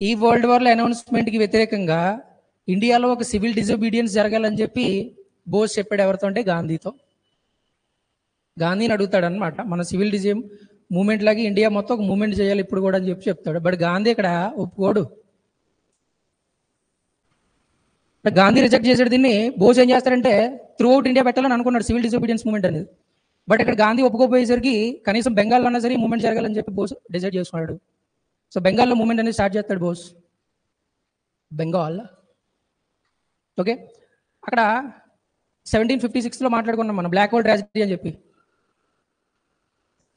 ఈ వరల్డ్ వార్ల అనౌన్స్మెంట్కి వ్యతిరేకంగా ఇండియాలో ఒక సివిల్ డిజోబీడియన్స్ జరగాలని చెప్పి బోస్ చెప్పాడు ఎవరితో అంటే గాంధీతో. గాంధీని అడుగుతాడు అనమాట, మన సివిల్ డిజైమ్ మూమెంట్ లాగా ఇండియా మొత్తం ఒక మూమెంట్ చేయాలి ఇప్పుడు కూడా అని చెప్పి చెప్తాడు. బట్ గాంధీ ఇక్కడ ఒప్పుకోడు. గాంధీ రిజెక్ట్ చేసాడు దీన్ని. బోస్ ఏం చేస్తాడంటే త్రూ అవుట్ ఇండియా పెట్టాలని అనుకున్నాడు సివిల్ డిసోబీడియన్స్ మూమెంట్ అనేది. బట్ ఇక్కడ గాంధీ ఒప్పుకోపోయేసరికి కనీసం బెంగాల్లో అన్నా సరే మూమెంట్ జరగాలని చెప్పి బోస్ డిసైడ్ చేసుకున్నాడు. సో బెంగాల్లో మూమెంట్ అనేది స్టార్ట్ చేస్తాడు బోస్. బెంగాల్ ఓకే. అక్కడ 1756లో మాట్లాడుకున్నాం మనం బ్లాక్ హోల్ ట్రాజడీ అని చెప్పి.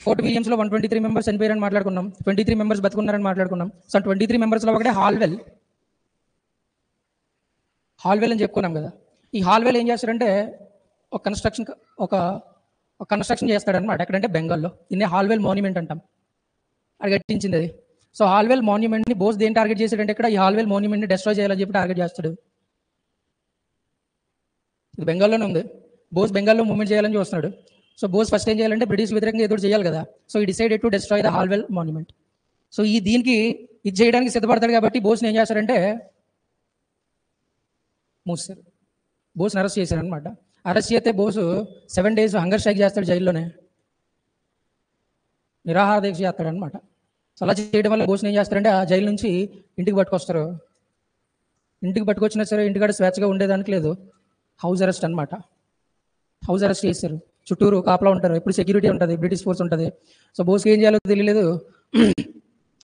ఫోర్ట్ విలియమ్స్లో 123 మెంబర్స్ చనిపోయారని మాట్లాడుకున్నాం, 23 మెంబర్స్ బతుకున్నారని మాట్లాడుకున్నాం. సో 23 మెంబర్స్లో ఒకటే హాల్వెల్ అని చెప్పుకున్నాం కదా. ఈ హాల్వెల్ ఏం చేస్తాడంటే ఒక కన్స్ట్రక్షన్ చేస్తాడనమాట. ఎక్కడంటే బెంగాల్లో. దీన్ని హాల్వెల్ మాన్యుమెంట్ అంటాం. అది కట్టించింది అది. సో హాల్వెల్ మాన్యుమెంట్ని బోస్ దేని టార్గెట్ చేశాడంటే ఇక్కడ ఈ హాల్వెల్ మాన్యుమెంట్ని డెస్ట్రాయ్ చేయాలని చెప్పి టార్గెట్ చేస్తాడు. ఇది బెంగాల్లోనే ఉంది. బోస్ బెంగాల్లో మూవ్మెంట్ చేయాలని చూస్తున్నాడు. సో బోస్ ఫస్ట్ ఏం చేయాలంటే బ్రిటిష్ వ్యతిరేకంగా ఏదో చేయాలి కదా. సో ఈ decided to destroy the Holwell monument. So దీనికి ఇది చేయడానికి సిద్ధపడతాడు కాబట్టి బోస్ని ఏం చేస్తారంటే మూసారు. బోస్ని అరెస్ట్ చేశారు అనమాట. అరెస్ట్ చేస్తే బోసు 7 days హంగర్ స్ట్రైక్ చేస్తాడు జైల్లోనే, నిరాహార దీక్ష చేస్తాడు అనమాట. సో అలా చేయడం వల్ల బోస్ని ఏం చేస్తారంటే ఆ జైలు నుంచి ఇంటికి పట్టుకొస్తారు. ఇంటికి పట్టుకొచ్చినా సరే ఇంటికాడ స్వేచ్ఛగా ఉండేదానికి లేదు, హౌస్ అరెస్ట్ అనమాట. హౌస్ అరెస్ట్ చేశారు. చుట్టూరు కాపలా ఉంటారు, ఎప్పుడు సెక్యూరిటీ ఉంటుంది, బ్రిటిష్ ఫోర్స్ ఉంటుంది. సో బోస్కి ఏం చేయాలో తెలియలేదు.